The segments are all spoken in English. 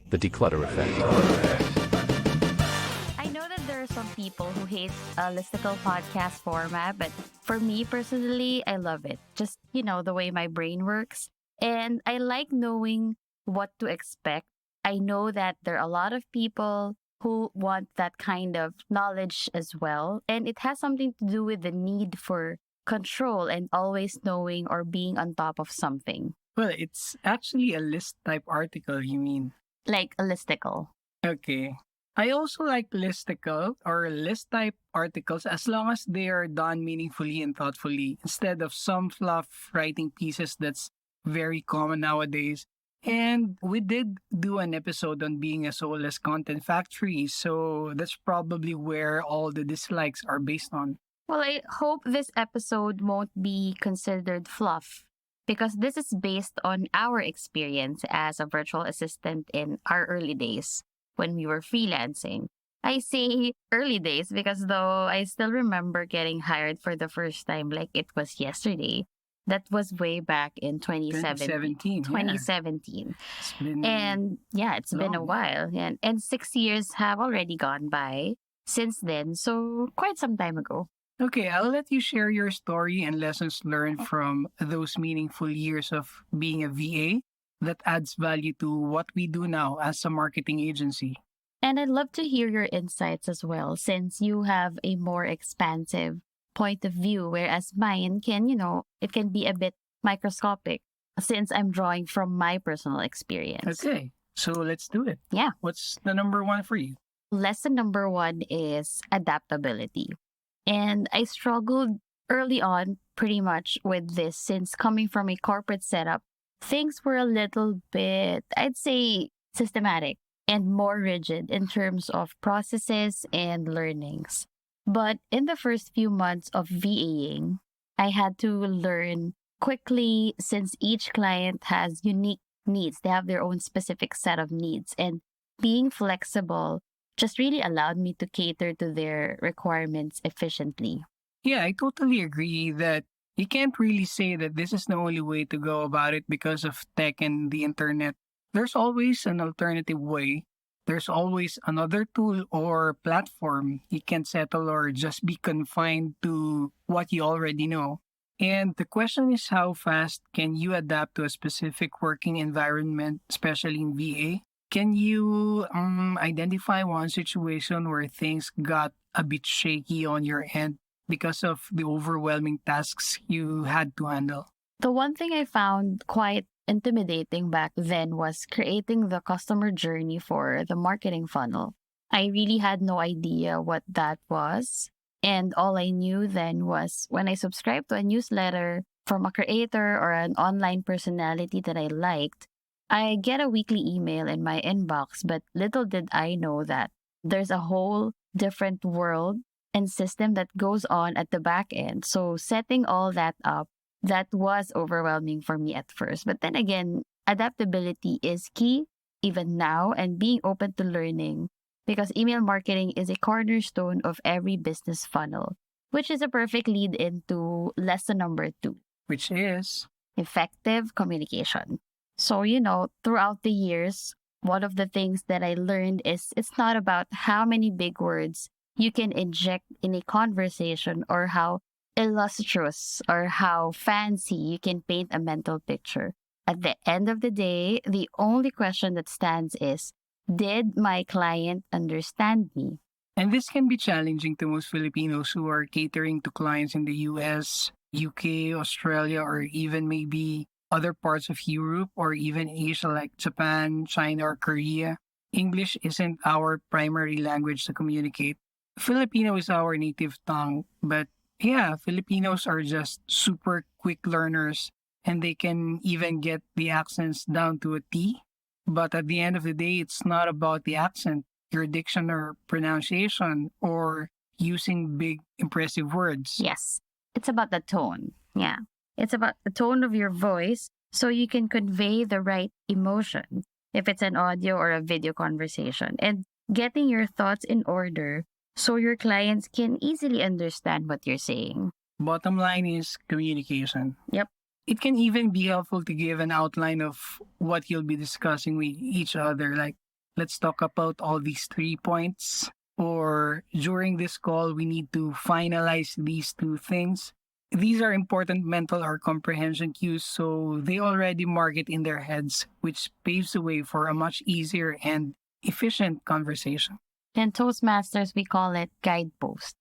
The Declutter Effect. I know that there are some people who hate a listicle podcast format, but for me personally, I love it. Just, the way my brain works. And I like knowing what to expect. I know that there are a lot of people who want that kind of knowledge as well. And it has something to do with the need for control and always knowing or being on top of something, Well, it's actually a list type article, you mean? like a listicle. Okay. I also like listicle or list type articles as long as they are done meaningfully and thoughtfully instead of some fluff writing pieces that's very common nowadays. And we did do an episode on being a soulless content factory, so that's probably where all the dislikes are based on. Well, I hope this episode won't be considered fluff because this is based on our experience as a virtual assistant in our early days when we were freelancing. I say early days because though I still remember getting hired for the first time like it was yesterday. That was way back in 2017. 2017. 2017. It's been And yeah, it's been a long. while. And 6 years have already gone by since then. So quite some time ago. Okay, I'll let you share your story and lessons learned from those meaningful years of being a VA that adds value to what we do now as a marketing agency. And I'd love to hear your insights as well, since you have a more expansive point of view, whereas mine can, it can be a bit microscopic since I'm drawing from my personal experience. Okay, so let's do it. Yeah. What's the number one for you? Lesson number one is adaptability. And I struggled early on pretty much with this since coming from a corporate setup, things were a little bit, I'd say, systematic and more rigid in terms of processes and learnings. But in the first few months of VAing, I had to learn quickly since each client has unique needs. They have their own specific set of needs. And being flexible just really allowed me to cater to their requirements efficiently. Yeah, I totally agree that you can't really say that this is the only way to go about it because of tech and the internet. There's always an alternative way. There's always another tool or platform. You can't settle or just be confined to what you already know. And the question is, how fast can you adapt to a specific working environment, especially in VA? Can you identify one situation where things got a bit shaky on your end because of the overwhelming tasks you had to handle? The one thing I found quite intimidating back then was creating the customer journey for the marketing funnel. I really had no idea what that was. And all I knew then was when I subscribed to a newsletter from a creator or an online personality that I liked, I get a weekly email in my inbox, but little did I know that there's a whole different world and system that goes on at the back end. So setting all that up, that was overwhelming for me at first. But then again, adaptability is key even now and being open to learning because email marketing is a cornerstone of every business funnel, which is a perfect lead into lesson number 2, Which is, effective communication. So, throughout the years, one of the things that I learned is it's not about how many big words you can inject in a conversation or how illustrious or how fancy you can paint a mental picture. At the end of the day, the only question that stands is, did my client understand me? and this can be challenging to most Filipinos who are catering to clients in the US, UK, Australia, or even maybe other parts of Europe or even Asia like Japan, China, or Korea. English isn't our primary language to communicate. Filipino is our native tongue, but yeah, Filipinos are just super quick learners and they can even get the accents down to a T. But at the end of the day, it's not about the accent, your diction or pronunciation, or using big, impressive words. Yes, it's about the tone. Yeah. It's about the tone of your voice so you can convey the right emotion if it's an audio or a video conversation and getting your thoughts in order so your clients can easily understand what you're saying. Bottom line is communication. Yep. It can even be helpful to give an outline of what you'll be discussing with each other. Like, let's talk about all these 3 points. Or during this call, we need to finalize these 2 things. These are important mental or comprehension cues, so they already mark it in their heads, which paves the way for a much easier and efficient conversation. In Toastmasters, we call it guidepost.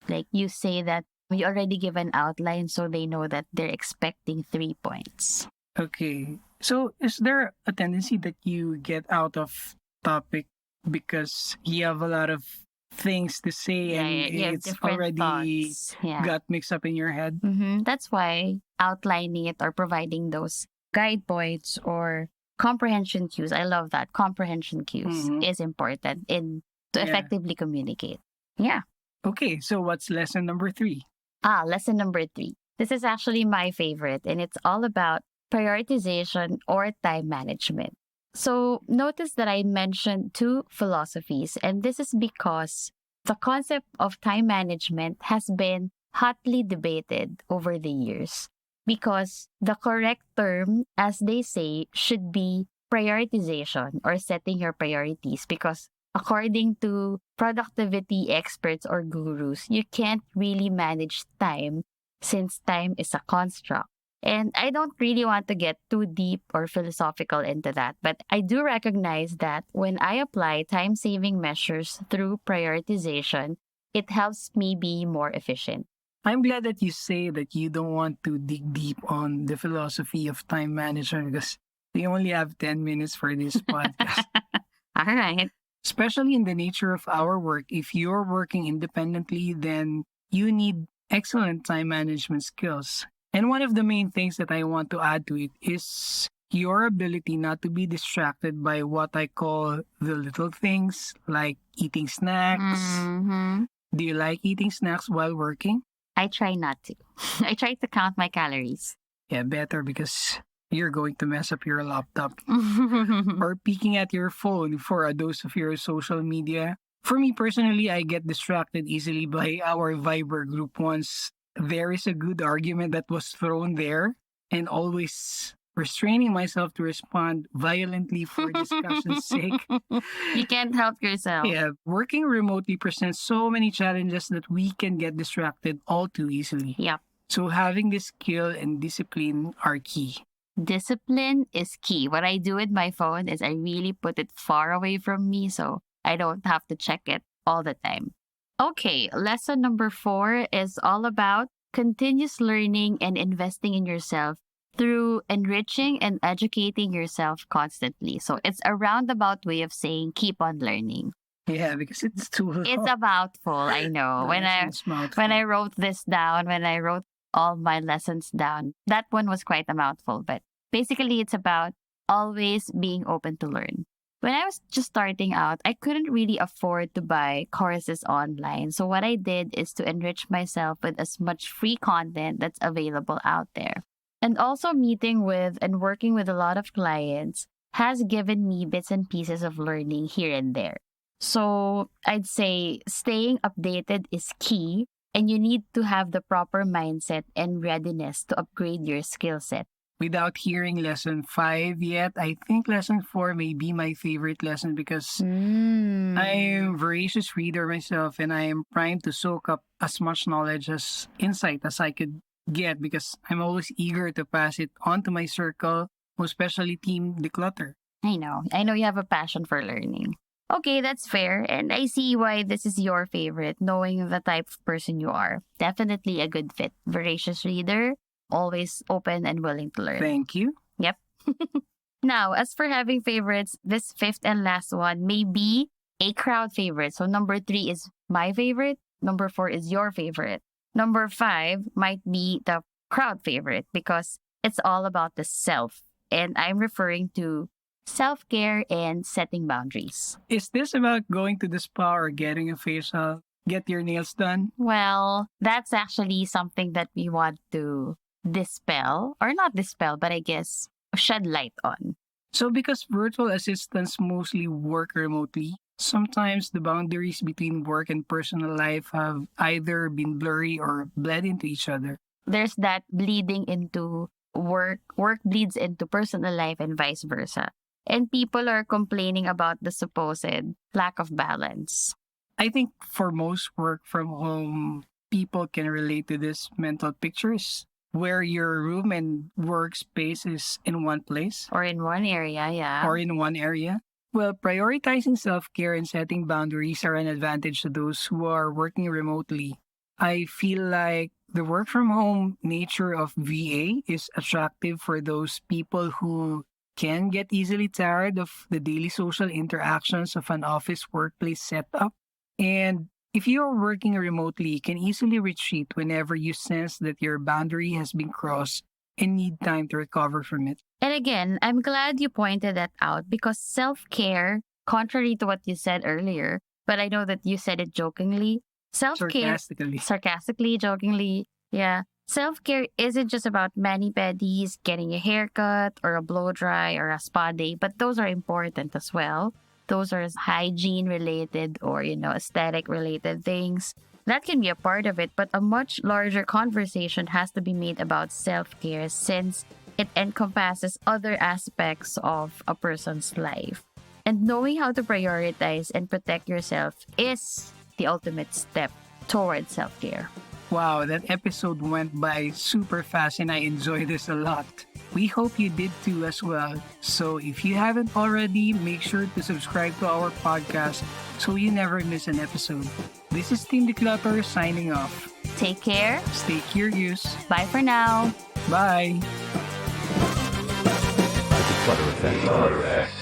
Like you say that we already give an outline so they know that they're expecting 3 points. Okay. So, is there a tendency that you get out of topic because you have a lot of things to say and you have it's different already thoughts. Yeah. got mixed up in your head? That's why outlining it or providing those guide points or comprehension cues, I love that. Comprehension cues Mhm. is important in to Yeah. effectively communicate. Yeah. Okay, so what's lesson number 3? Lesson number 3. This is actually my favorite, and it's all about prioritization or time management. So notice that I mentioned 2 philosophies, and this is because the concept of time management has been hotly debated over the years. Because the correct term, as they say, should be prioritization or setting your priorities. Because according to productivity experts or gurus, you can't really manage time since time is a construct. And I don't really want to get too deep or philosophical into that, but I do recognize that when I apply time saving measures through prioritization, it helps me be more efficient. I'm glad that you say that you don't want to dig deep on the philosophy of time management because we only have 10 minutes for this podcast. All right. Especially in the nature of our work, if you're working independently, then you need excellent time management skills. And one of the main things that I want to add to it is your ability not to be distracted by what I call the little things like eating snacks. Mm-hmm. Do you like eating snacks while working? I try not to. I try to count my calories. Yeah, better because you're going to mess up your laptop. Or peeking at your phone for a dose of your social media. For me personally, I get distracted easily by our Viber group once there is a good argument that was thrown there, and always restraining myself to respond violently for discussion's sake. You can't help yourself. Yeah, working remotely presents so many challenges that we can get distracted all too easily. Yep. So having this skill and discipline are key. Discipline is key. What I do with my phone is I really put it far away from me so I don't have to check it all the time. Okay, lesson number 4 is all about continuous learning and investing in yourself through enriching and educating yourself constantly. So it's a roundabout way of saying keep on learning. Yeah, because it's too long. It's a mouthful, I know. When I wrote this down, when I wrote all my lessons down, that one was quite a mouthful. But basically, it's about always being open to learn. When I was just starting out, I couldn't really afford to buy courses online. So what I did is to enrich myself with as much free content that's available out there. And also meeting with and working with a lot of clients has given me bits and pieces of learning here and there. So I'd say staying updated is key, and you need to have the proper mindset and readiness to upgrade your skill set. Without hearing lesson 5 yet, I think lesson 4 may be my favorite lesson because I'm a voracious reader myself and I am primed to soak up as much knowledge as insight as I could get because I'm always eager to pass it on to my circle, especially Team Dklutr. I know you have a passion for learning. Okay, that's fair. And I see why this is your favorite, knowing the type of person you are. Definitely a good fit. Voracious reader, always open and willing to learn. Thank you. Yep. Now, as for having favorites, this 5th and last one may be a crowd favorite. So number 3 is my favorite. Number 4 is your favorite. Number 5 might be the crowd favorite because it's all about the self. And I'm referring to self-care and setting boundaries. Is this about going to the spa or getting a facial? Get your nails done? Well, that's actually something that we want to dispel, or not dispel, but I guess shed light on. So because virtual assistants mostly work remotely, sometimes the boundaries between work and personal life have either been blurry or bled into each other. There's that bleeding into work bleeds into personal life and vice versa. and people are complaining about the supposed lack of balance. I think for most work from home, people can relate to this mental pictures where your room and workspace is in one place Or in one area, yeah. or in one area. Well, prioritizing self care and setting boundaries are an advantage to those who are working remotely. I feel like the work from home nature of VA is attractive for those people who can get easily tired of the daily social interactions of an office workplace setup. And if you are working remotely, you can easily retreat whenever you sense that your boundary has been crossed and need time to recover from it. And again, I'm glad you pointed that out because self care, contrary to what you said earlier, but I know that you said it jokingly, self care, Sarcastically. sarcastically, jokingly, yeah. Self care isn't just about mani pedis, getting a haircut, or a blow dry, or a spa day, but those are important as well. Those are hygiene related or, aesthetic related things. That can be a part of it, but a much larger conversation has to be made about self care since it encompasses other aspects of a person's life. And knowing how to prioritize and protect yourself is the ultimate step towards self care. Wow, that episode went by super fast and I enjoyed this a lot. We hope you did too as well. So if you haven't already, make sure to subscribe to our podcast so you never miss an episode. This is Team Dklutr signing off. Take care. Stay curious. Bye for now. Bye. The Declutter Effect.